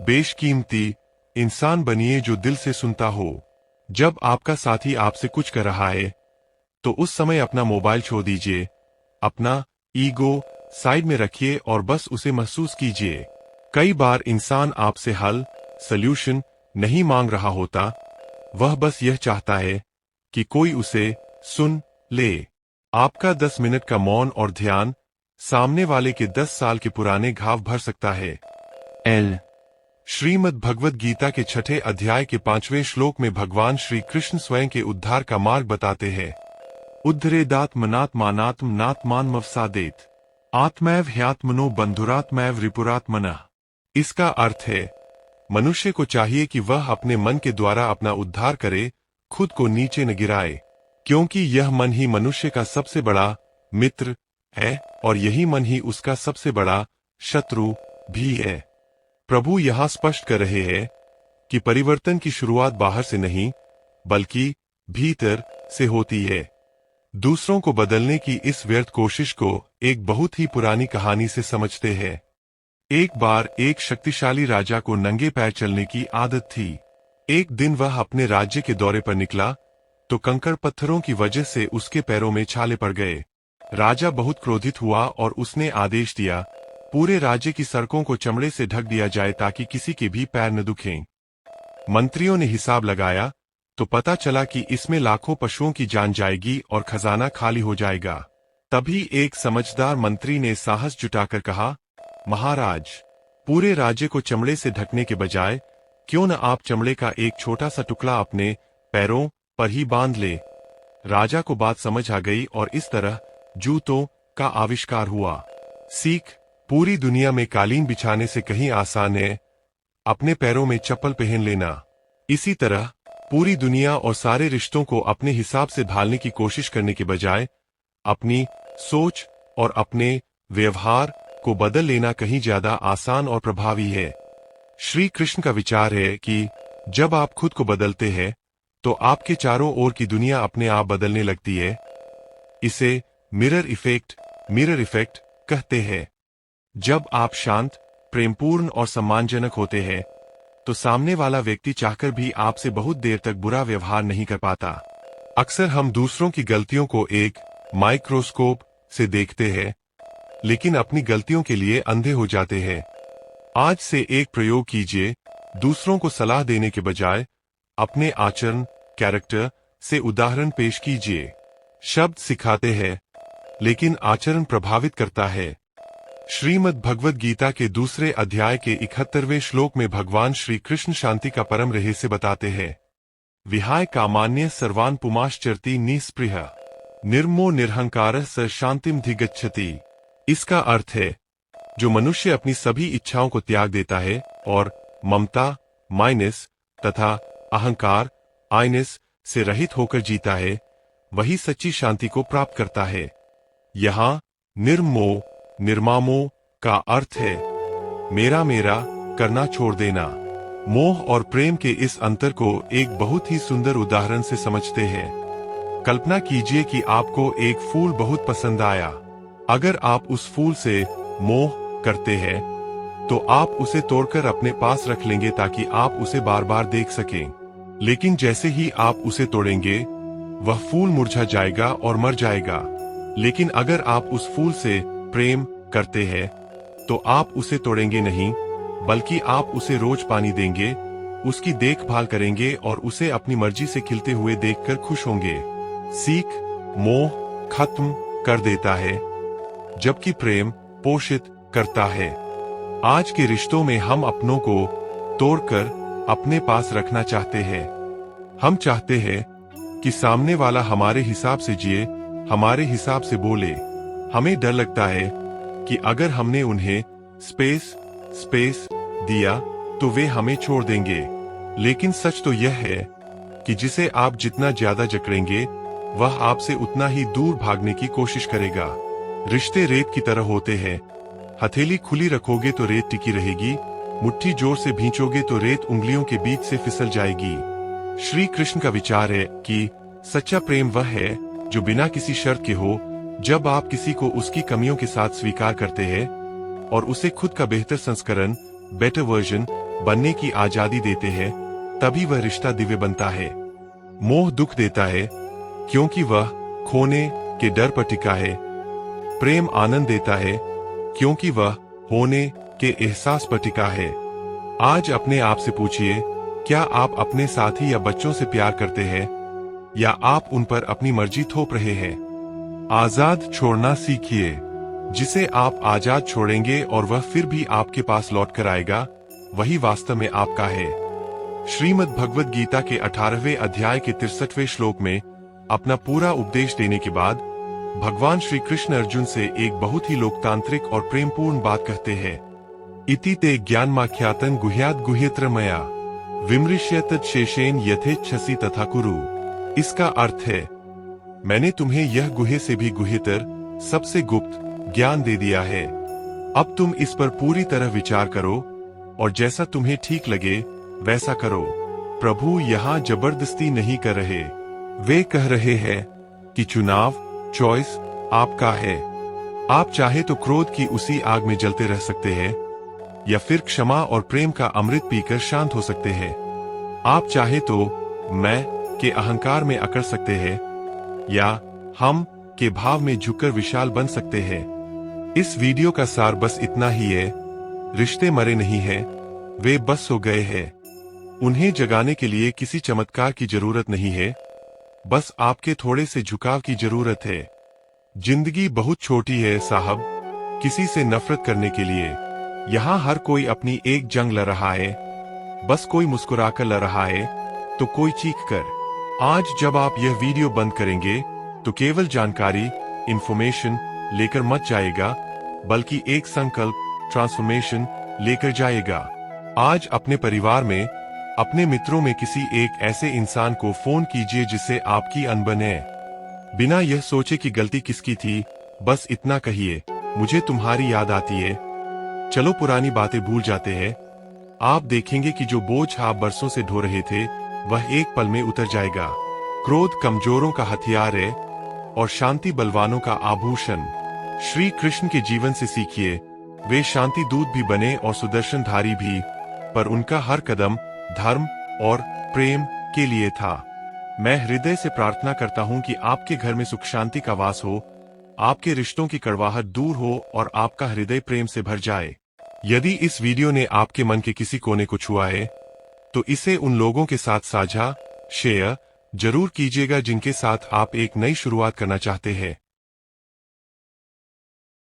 बेशकीमती इंसान बनिए जो दिल से सुनता हो। जब आपका साथी आपसे कुछ कर रहा है तो उस समय अपना मोबाइल छोड़ दीजिए, अपना ईगो साइड में रखिए और बस उसे महसूस कीजिए। कई बार इंसान आपसे हल सल्यूशन नहीं मांग रहा होता, वह बस यह चाहता है कि कोई उसे सुन ले। आपका 10 मिनट का मौन और ध्यान सामने वाले के 10 साल के पुराने घाव भर सकता है। श्रीमद् भगवद गीता के 6 अध्याय के 5वें श्लोक में भगवान श्री कृष्ण स्वयं के उद्धार का मार्ग बताते हैं। उद्धरेदात्मनात्मानात्म नात्मानमवसादेत आत्मैव ह्यात्मनो बंधुरात्मैव रिपुरात्मनः। इसका अर्थ है, मनुष्य को चाहिए कि वह अपने मन के द्वारा अपना उद्धार करे, खुद को नीचे न गिराए, क्योंकि यह मन ही मनुष्य का सबसे बड़ा मित्र है और यही मन ही उसका सबसे बड़ा शत्रु भी है। प्रभु यहाँ स्पष्ट कर रहे हैं कि परिवर्तन की शुरुआत बाहर से नहीं बल्कि भीतर से होती है। दूसरों को बदलने की इस व्यर्थ कोशिश को एक बहुत ही पुरानी कहानी से समझते हैं। एक बार एक शक्तिशाली राजा को नंगे पैर चलने की आदत थी। एक दिन वह अपने राज्य के दौरे पर निकला तो कंकड़ पत्थरों की वजह से उसके पैरों में छाले पड़ गए। राजा बहुत क्रोधित हुआ और उसने आदेश दिया, पूरे राज्य की सड़कों को चमड़े से ढक दिया जाए ताकि किसी के भी पैर न दुखें। मंत्रियों ने हिसाब लगाया तो पता चला कि इसमें लाखों पशुओं की जान जाएगी और खजाना खाली हो जाएगा। तभी एक समझदार मंत्री ने साहस जुटाकर कहा, महाराज, पूरे राज्य को चमड़े से ढकने के बजाय क्यों न आप चमड़े का एक छोटा सा टुकड़ा अपने पैरों पर ही बांध ले। राजा को बात समझ आ गई और इस तरह जूतों का आविष्कार हुआ। सीख, पूरी दुनिया में कालीन बिछाने से कहीं आसान है अपने पैरों में चप्पल पहन लेना। इसी तरह पूरी दुनिया और सारे रिश्तों को अपने हिसाब से ढालने की कोशिश करने के बजाय अपनी सोच और अपने व्यवहार को बदल लेना कहीं ज्यादा आसान और प्रभावी है। श्री कृष्ण का विचार है कि जब आप खुद को बदलते हैं तो आपके चारों ओर की दुनिया अपने आप बदलने लगती है। इसे मिरर इफेक्ट कहते हैं। जब आप शांत, प्रेमपूर्ण और सम्मानजनक होते हैं तो सामने वाला व्यक्ति चाहकर भी आपसे बहुत देर तक बुरा व्यवहार नहीं कर पाता। अक्सर हम दूसरों की गलतियों को एक माइक्रोस्कोप से देखते हैं, लेकिन अपनी गलतियों के लिए अंधे हो जाते हैं। आज से एक प्रयोग कीजिए, दूसरों को सलाह देने के बजाय अपने आचरण, कैरेक्टर से उदाहरण पेश कीजिए। शब्द सिखाते हैं, लेकिन आचरण प्रभावित करता है। श्रीमद् भगवद गीता के 2 अध्याय के 71वें श्लोक में भगवान श्री कृष्ण शांति का परम रहस्य बताते हैं। विहाय कामान्य सर्वान् पुमाश्चरति निस्पृह निर्मो निरहंकारः स शांतिम धिगच्छति। इसका अर्थ है, जो मनुष्य अपनी सभी इच्छाओं को त्याग देता है और ममता माइनस तथा अहंकार आइनस से रहित होकर जीता है, वही सच्ची शांति को प्राप्त करता है। यहाँ निर्मामो का अर्थ है मेरा करना छोड़ देना। मोह और प्रेम के इस अंतर को एक बहुत ही सुंदर उदाहरण से समझते हैं। कल्पना कीजिए कि आपको एक फूल बहुत पसंद आया। अगर आप उस फूल से मोह करते हैं तो आप उसे तोड़कर अपने पास रख लेंगे ताकि आप उसे बार बार देख सकें। लेकिन जैसे ही आप उसे तोड़ेंगे, वह फूल मुरझा जाएगा और मर जाएगा। लेकिन अगर आप उस फूल से प्रेम करते हैं तो आप उसे तोड़ेंगे नहीं, बल्कि आप उसे रोज पानी देंगे, उसकी देखभाल करेंगे और उसे अपनी मर्जी से खिलते हुए देखकर खुश होंगे। सीख, मोह खत्म कर देता है, जबकि प्रेम पोषित करता है। आज के रिश्तों में हम अपनों को तोड़कर अपने पास रखना चाहते हैं। हम चाहते हैं कि सामने वाला हमारे हिसाब से जिए, हमारे हिसाब से बोले। हमें डर लगता है कि अगर हमने उन्हें स्पेस दिया तो वे हमें छोड़ देंगे। लेकिन सच तो यह है कि जिसे आप जितना ज्यादा जकड़ेंगे, वह आपसे उतना ही दूर भागने की कोशिश करेगा। रिश्ते रेत की तरह होते हैं। हथेली खुली रखोगे तो रेत टिकी रहेगी, मुट्ठी जोर से भींचोगे तो रेत उंगलियों के बीच से फिसल जाएगी। श्री कृष्ण का विचार है कि सच्चा प्रेम वह है जो बिना किसी शर्त के हो। जब आप किसी को उसकी कमियों के साथ स्वीकार करते हैं और उसे खुद का बेहतर संस्करण, बेटर वर्जन बनने की आजादी देते हैं, तभी वह रिश्ता दिव्य बनता है। मोह दुख देता है क्योंकि वह खोने के डर पर टिका है। प्रेम आनंद देता है क्योंकि वह होने के एहसास पर टिका है। आज अपने आप से पूछिए, क्या आप अपने साथी या बच्चों से प्यार करते हैं या आप उन पर अपनी मर्जी थोप रहे हैं? आजाद छोड़ना सीखिए। जिसे आप आजाद छोड़ेंगे और वह फिर भी आपके पास लौट कर आएगा, वही वास्तव में आपका है। श्रीमद् भगवद गीता के 18वें अध्याय के 63वें श्लोक में अपना पूरा उपदेश देने के बाद भगवान श्री कृष्ण अर्जुन से एक बहुत ही लोकतांत्रिक और प्रेमपूर्ण बात कहते हैं। इति ते ज्ञानमाख्यातं गुह्यात् गुह्यत्र मया विमृश्यत शेषेन यथेच्छसि तथा कुरु। इसका अर्थ है, मैंने तुम्हें यह गुह्य से भी गुह्यतर, सबसे गुप्त ज्ञान दे दिया है। अब तुम इस पर पूरी तरह विचार करो और जैसा तुम्हें ठीक लगे वैसा करो। प्रभु यहाँ जबरदस्ती नहीं कर रहे, वे कह रहे हैं कि चुनाव चॉइस आपका है। आप चाहे तो क्रोध की उसी आग में जलते रह सकते हैं या फिर क्षमा और प्रेम का अमृत पीकर शांत हो सकते हैं। आप चाहे तो मैं के अहंकार में अकड़ सकते हैं या हम के भाव में झुककर विशाल बन सकते हैं। इस वीडियो का सार बस इतना ही है, रिश्ते मरे नहीं हैं, वे बस सो गए हैं। उन्हें जगाने के लिए किसी चमत्कार की जरूरत नहीं है, बस आपके थोड़े से झुकाव की जरूरत है। जिंदगी बहुत छोटी है साहब, किसी से नफरत करने के लिए। यहाँ हर कोई अपनी एक जंग लड़ रहा है, बस कोई मुस्कुराकर लड़ रहा है तो कोई चीख कर। आज जब आप यह वीडियो बंद करेंगे तो केवल जानकारी, इंफॉर्मेशन लेकर मत जाएगा, बल्कि एक संकल्प, ट्रांसफॉर्मेशन लेकर जाएगा। आज अपने परिवार में, अपने मित्रों में किसी एक ऐसे इंसान को फोन कीजिए जिससे आपकी अनबन है। बिना यह सोचे कि गलती किसकी थी, बस इतना कहिए, मुझे तुम्हारी याद आती है। चलो पुरानी बातें भूल जाते हैं। आप देखेंगे कि जो बोझ आप बरसों से ढो रहे थे वह एक पल में उतर जाएगा। क्रोध कमजोरों का हथियार है और शांति बलवानों का आभूषण। श्री कृष्ण के जीवन से सीखिए, वे शांति दूत भी बने और सुदर्शनधारी भी, पर उनका हर कदम धर्म और प्रेम के लिए था। मैं हृदय से प्रार्थना करता हूं कि आपके घर में सुख शांति का वास हो, आपके रिश्तों की कड़वाहट दूर हो और आपका हृदय प्रेम से भर जाए। यदि इस वीडियो ने आपके मन के किसी कोने को छुआ है तो इसे उन लोगों के साथ साझा, शेयर जरूर कीजिएगा जिनके साथ आप एक नई शुरुआत करना चाहते हैं।